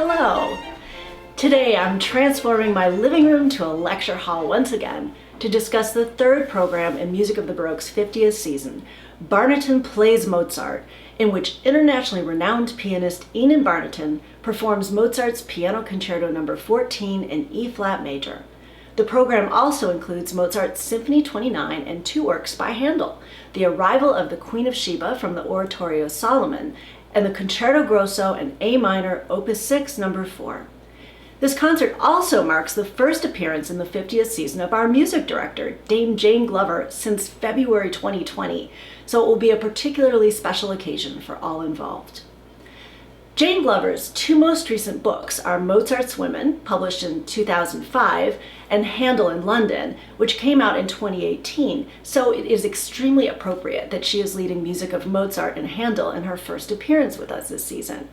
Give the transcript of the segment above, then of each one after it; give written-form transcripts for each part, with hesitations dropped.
Hello! Today I'm transforming my living room to a lecture hall once again to discuss the third program in Music of the Baroque's 50th season, Barnatan Plays Mozart, in which internationally renowned pianist Enon Barnatan performs Mozart's Piano Concerto No. 14 in E-flat major. The program also includes Mozart's Symphony 29 and two works by Handel, The Arrival of the Queen of Sheba from the Oratorio Solomon, and the Concerto Grosso in A minor, Opus 6, No. 4. This concert also marks the first appearance in the 50th season of our music director, Dame Jane Glover, since February 2020, so it will be a particularly special occasion for all involved. Jane Glover's two most recent books are Mozart's Women, published in 2005, and Handel in London, which came out in 2018, so it is extremely appropriate that she is leading music of Mozart and Handel in her first appearance with us this season.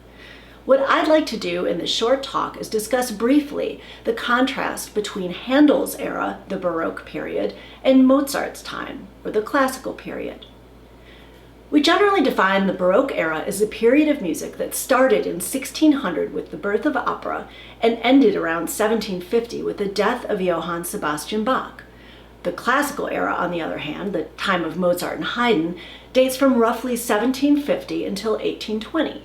What I'd like to do in this short talk is discuss briefly the contrast between Handel's era, the Baroque period, and Mozart's time, or the Classical period. We generally define the Baroque era as a period of music that started in 1600 with the birth of opera and ended around 1750 with the death of Johann Sebastian Bach. The Classical era, on the other hand, the time of Mozart and Haydn, dates from roughly 1750 until 1820.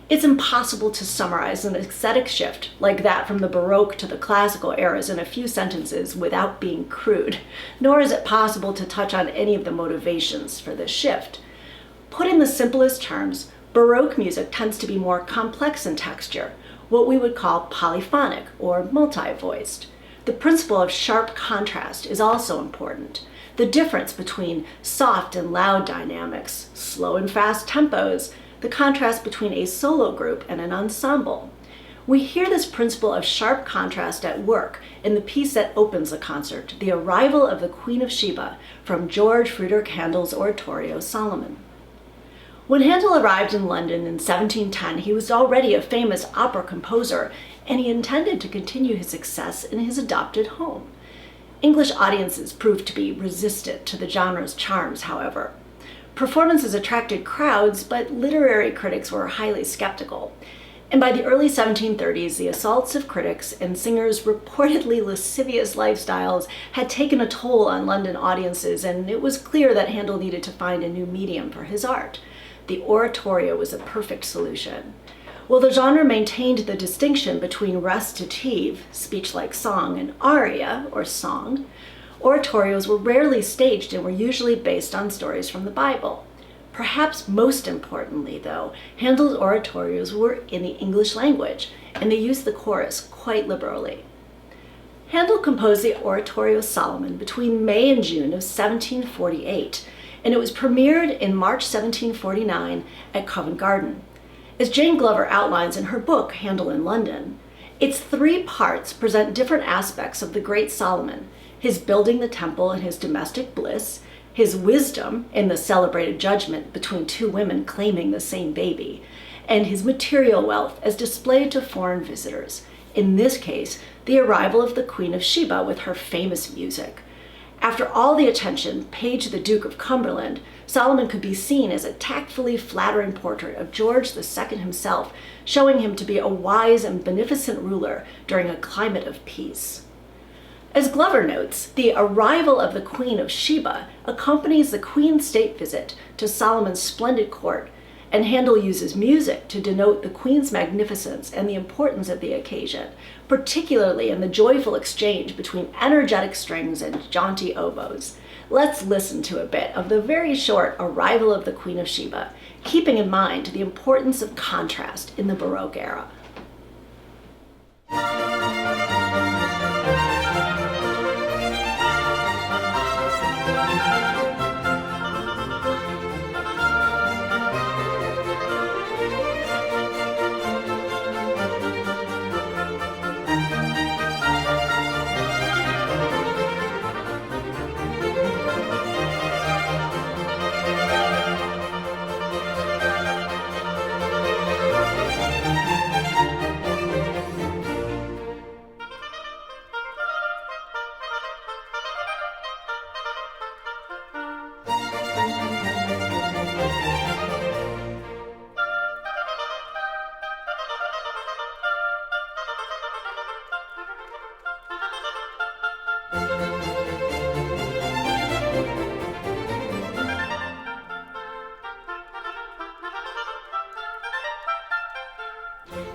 It's impossible to summarize an aesthetic shift like that from the Baroque to the Classical eras in a few sentences without being crude, nor is it possible to touch on any of the motivations for this shift. Put in the simplest terms, Baroque music tends to be more complex in texture, what we would call polyphonic or multi-voiced. The principle of sharp contrast is also important. The difference between soft and loud dynamics, slow and fast tempos, the contrast between a solo group and an ensemble. We hear this principle of sharp contrast at work in the piece that opens the concert, The Arrival of the Queen of Sheba, from George Friedrich Handel's Oratorio Solomon. When Handel arrived in London in 1710, he was already a famous opera composer, and he intended to continue his success in his adopted home. English audiences proved to be resistant to the genre's charms, however. Performances attracted crowds, but literary critics were highly skeptical. And by the early 1730s, the assaults of critics and singers' reportedly lascivious lifestyles had taken a toll on London audiences, and it was clear that Handel needed to find a new medium for his art. The oratorio was a perfect solution. While the genre maintained the distinction between recitative, speech like song, and aria, or song, oratorios were rarely staged and were usually based on stories from the Bible. Perhaps most importantly, though, Handel's oratorios were in the English language, and they used the chorus quite liberally. Handel composed the Oratorio Solomon between May and June of 1748, and it was premiered in March 1749 at Covent Garden. As Jane Glover outlines in her book, Handel in London, its three parts present different aspects of the great Solomon: his building the temple and his domestic bliss, his wisdom in the celebrated judgment between two women claiming the same baby, and his material wealth as displayed to foreign visitors, in this case, the arrival of the Queen of Sheba with her famous music. After all the attention paid to the Duke of Cumberland, Solomon could be seen as a tactfully flattering portrait of George II himself, showing him to be a wise and beneficent ruler during a climate of peace. As Glover notes, the arrival of the Queen of Sheba accompanies the Queen's state visit to Solomon's splendid court, and Handel uses music to denote the Queen's magnificence and the importance of the occasion, particularly in the joyful exchange between energetic strings and jaunty oboes. Let's listen to a bit of the very short Arrival of the Queen of Sheba, keeping in mind the importance of contrast in the Baroque era.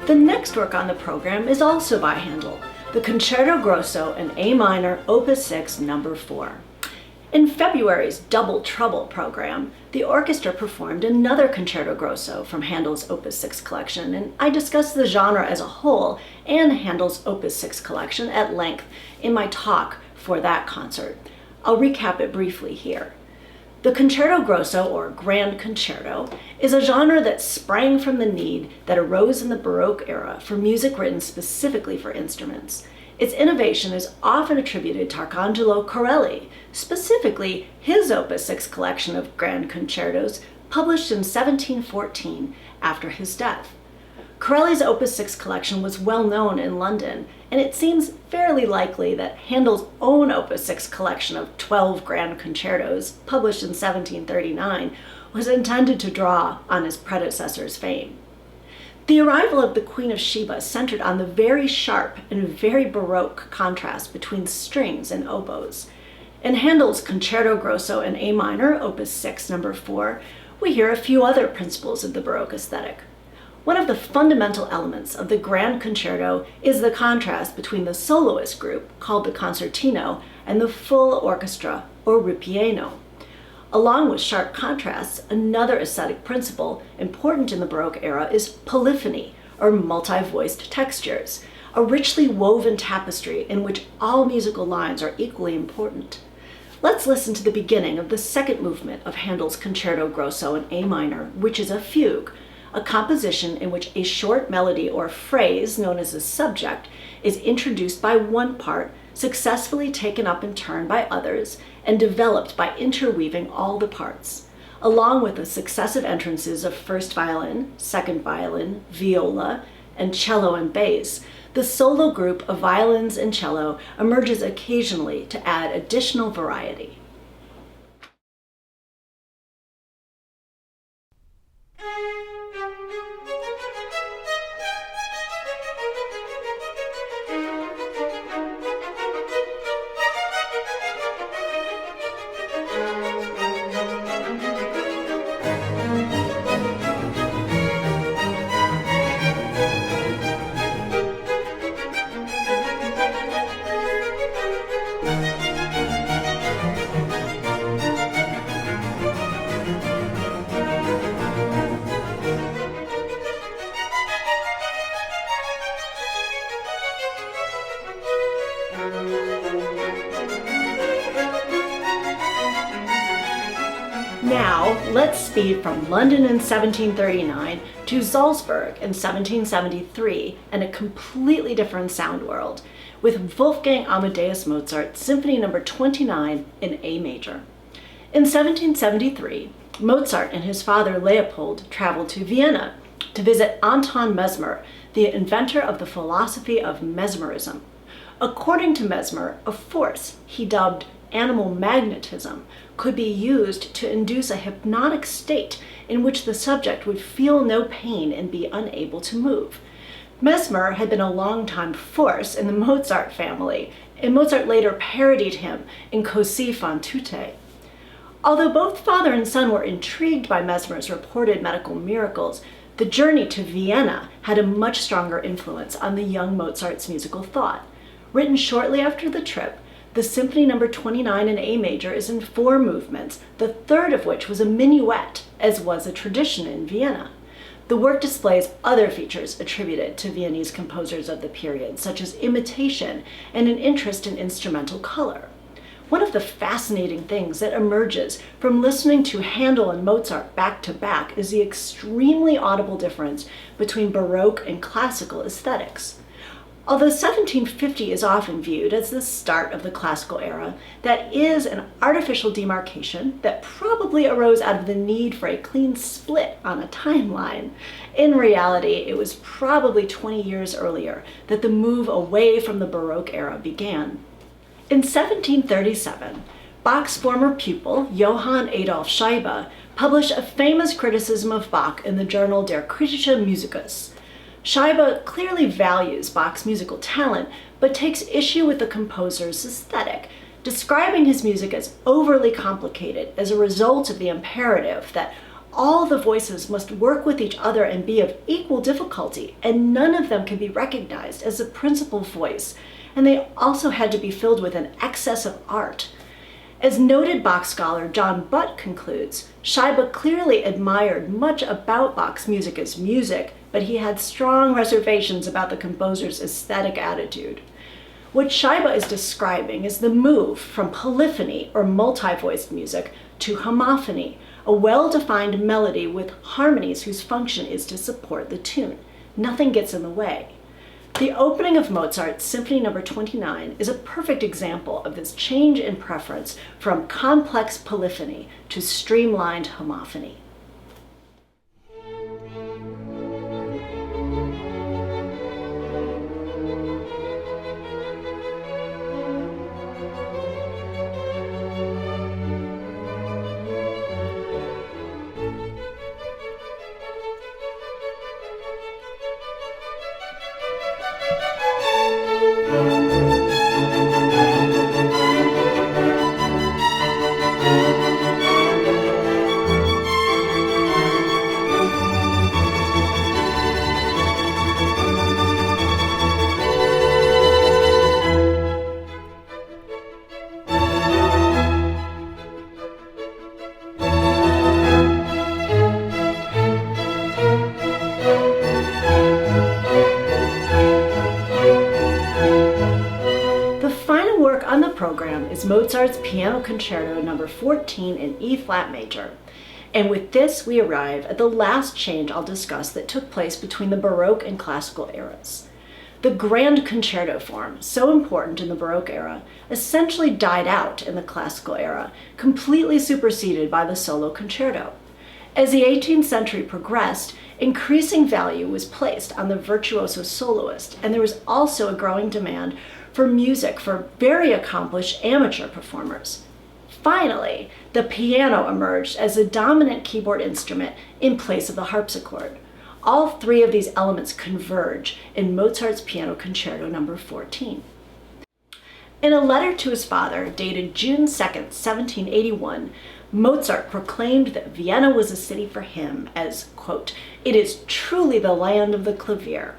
The next work on the program is also by Handel, the Concerto Grosso in A minor, Opus 6, No. 4. In February's Double Trouble program, the orchestra performed another Concerto Grosso from Handel's Opus 6 collection, and I discussed the genre as a whole and Handel's Opus 6 collection at length in my talk for that concert. I'll recap it briefly here. The Concerto Grosso, or Grand Concerto, is a genre that sprang from the need that arose in the Baroque era for music written specifically for instruments. Its innovation is often attributed to Arcangelo Corelli, specifically his Opus 6 collection of grand concertos, published in 1714 after his death. Corelli's Opus 6 collection was well known in London, and it seems fairly likely that Handel's own Opus 6 collection of 12 grand concertos, published in 1739, was intended to draw on his predecessor's fame. The arrival of the Queen of Sheba centered on the very sharp and very Baroque contrast between strings and oboes. In Handel's Concerto Grosso in A minor, Opus 6, No. 4, we hear a few other principles of the Baroque aesthetic. One of the fundamental elements of the Grand Concerto is the contrast between the soloist group, called the concertino, and the full orchestra, or ripieno. Along with sharp contrasts, another aesthetic principle important in the Baroque era is polyphony, or multi-voiced textures, a richly woven tapestry in which all musical lines are equally important. Let's listen to the beginning of the second movement of Handel's Concerto Grosso in A minor, which is a fugue, a composition in which a short melody or phrase, known as a subject, is introduced by one part, successfully taken up in turn by others, and developed by interweaving all the parts. Along with the successive entrances of first violin, second violin, viola, and cello and bass, the solo group of violins and cello emerges occasionally to add additional variety. Now, let's speed from London in 1739 to Salzburg in 1773 and a completely different sound world, with Wolfgang Amadeus Mozart's Symphony No. 29 in A major. In 1773, Mozart and his father Leopold traveled to Vienna to visit Anton Mesmer, the inventor of the philosophy of mesmerism. According to Mesmer, a force he dubbed animal magnetism could be used to induce a hypnotic state in which the subject would feel no pain and be unable to move. Mesmer had been a longtime force in the Mozart family, and Mozart later parodied him in Così fan tutte. Although both father and son were intrigued by Mesmer's reported medical miracles, the journey to Vienna had a much stronger influence on the young Mozart's musical thought. Written shortly after the trip, the Symphony No. 29 in A major is in 4 movements, the third of which was a minuet, as was a tradition in Vienna. The work displays other features attributed to Viennese composers of the period, such as imitation and an interest in instrumental color. One of the fascinating things that emerges from listening to Handel and Mozart back to back is the extremely audible difference between Baroque and classical aesthetics. Although 1750 is often viewed as the start of the classical era, that is an artificial demarcation that probably arose out of the need for a clean split on a timeline. In reality, it was probably 20 years earlier that the move away from the Baroque era began. In 1737, Bach's former pupil, Johann Adolf Scheibe, published a famous criticism of Bach in the journal Der Kritische Musikus. Scheibe clearly values Bach's musical talent, but takes issue with the composer's aesthetic, describing his music as overly complicated as a result of the imperative that all the voices must work with each other and be of equal difficulty, and none of them can be recognized as the principal voice, and they also had to be filled with an excess of art. As noted Bach scholar John Butt concludes, Scheibe clearly admired much about Bach's music as music, but he had strong reservations about the composer's aesthetic attitude. What Scheibe is describing is the move from polyphony or multi-voiced music to homophony, a well-defined melody with harmonies whose function is to support the tune. Nothing gets in the way. The opening of Mozart's Symphony No. 29 is a perfect example of this change in preference from complex polyphony to streamlined homophony. Program is Mozart's Piano Concerto No. 14 in E-flat major. And with this, we arrive at the last change I'll discuss that took place between the Baroque and Classical eras. The grand concerto form, so important in the Baroque era, essentially died out in the Classical era, completely superseded by the solo concerto. As the 18th century progressed, increasing value was placed on the virtuoso soloist, and there was also a growing demand for music for very accomplished amateur performers. Finally, the piano emerged as the dominant keyboard instrument in place of the harpsichord. All three of these elements converge in Mozart's Piano Concerto No. 14. In a letter to his father, dated June 2, 1781, Mozart proclaimed that Vienna was a city for him as, quote, "It is truly the land of the clavier."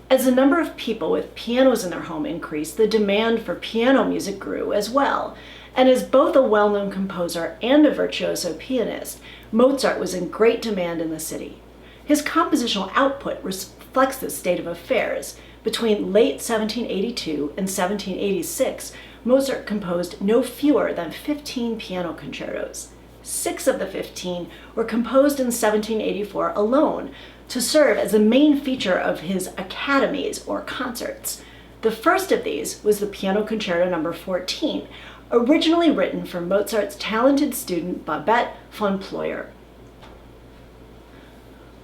As the number of people with pianos in their home increased, the demand for piano music grew as well. And as both a well-known composer and a virtuoso pianist, Mozart was in great demand in the city. His compositional output reflects this state of affairs. Between late 1782 and 1786, Mozart composed no fewer than 15 piano concertos. 6 of the 15 were composed in 1784 alone, to serve as the main feature of his academies or concerts. The first of these was the Piano Concerto No. 14, originally written for Mozart's talented student Babette von Pleuer.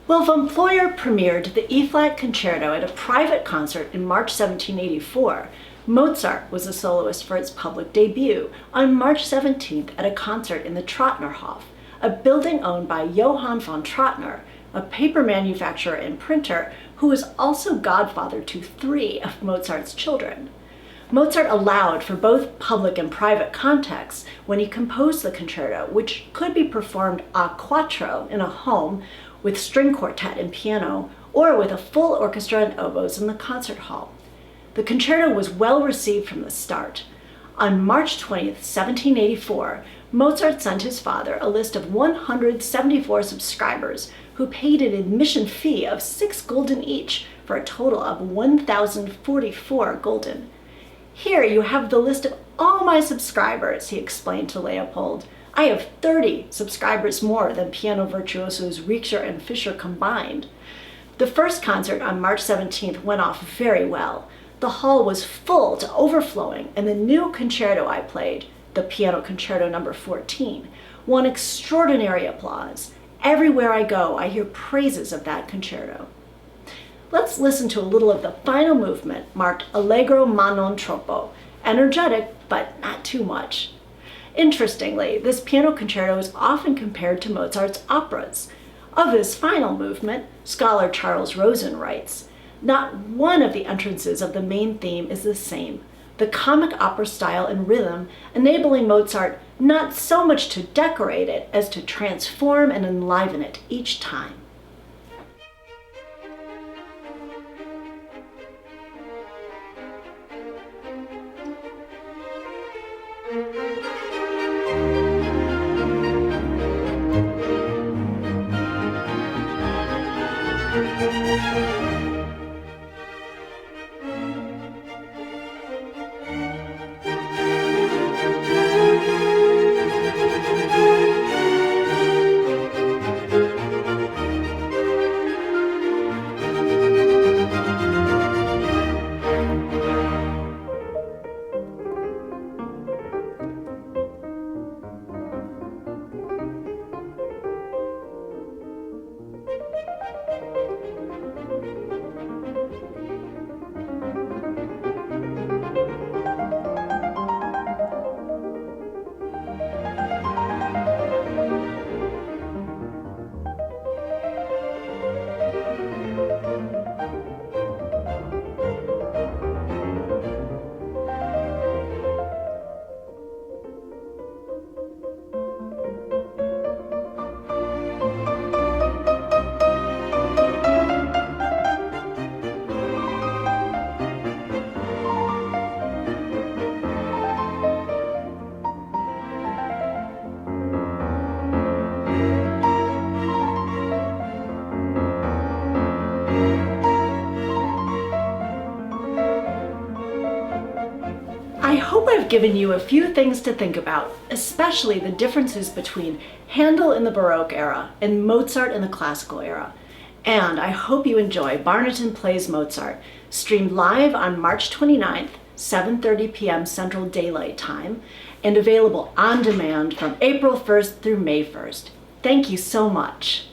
Well, von Pleuer premiered the E-flat concerto at a private concert in March 1784. Mozart was a soloist for its public debut on March 17th at a concert in the Trotnerhof, a building owned by Johann von Trotner, a paper manufacturer and printer who was also godfather to 3 of Mozart's children. Mozart allowed for both public and private contexts when he composed the concerto, which could be performed a quattro in a home with string quartet and piano, or with a full orchestra and oboes in the concert hall. The concerto was well received from the start. On March 20th, 1784, Mozart sent his father a list of 174 subscribers who paid an admission fee of 6 gulden each for a total of 1,044 gulden. "Here you have the list of all my subscribers," he explained to Leopold. "I have 30 subscribers more than piano virtuosos Richter and Fischer combined." The first concert on March 17th went off very well. The hall was full to overflowing, and the new concerto I played, the Piano Concerto No. 14, won extraordinary applause. Everywhere I go, I hear praises of that concerto. Let's listen to a little of the final movement, marked Allegro ma non troppo, energetic but not too much. Interestingly, this piano concerto is often compared to Mozart's operas. Of this final movement, scholar Charles Rosen writes, "Not one of the entrances of the main theme is the same. the comic opera style and rhythm, enabling Mozart not so much to decorate it as to transform and enliven it each time. I hope I've given you a few things to think about, especially the differences between Handel in the Baroque era and Mozart in the Classical era. And I hope you enjoy Barnaton Plays Mozart, streamed live on March 29th, 7:30 p.m. Central Daylight Time, and available on demand from April 1st through May 1st. Thank you so much.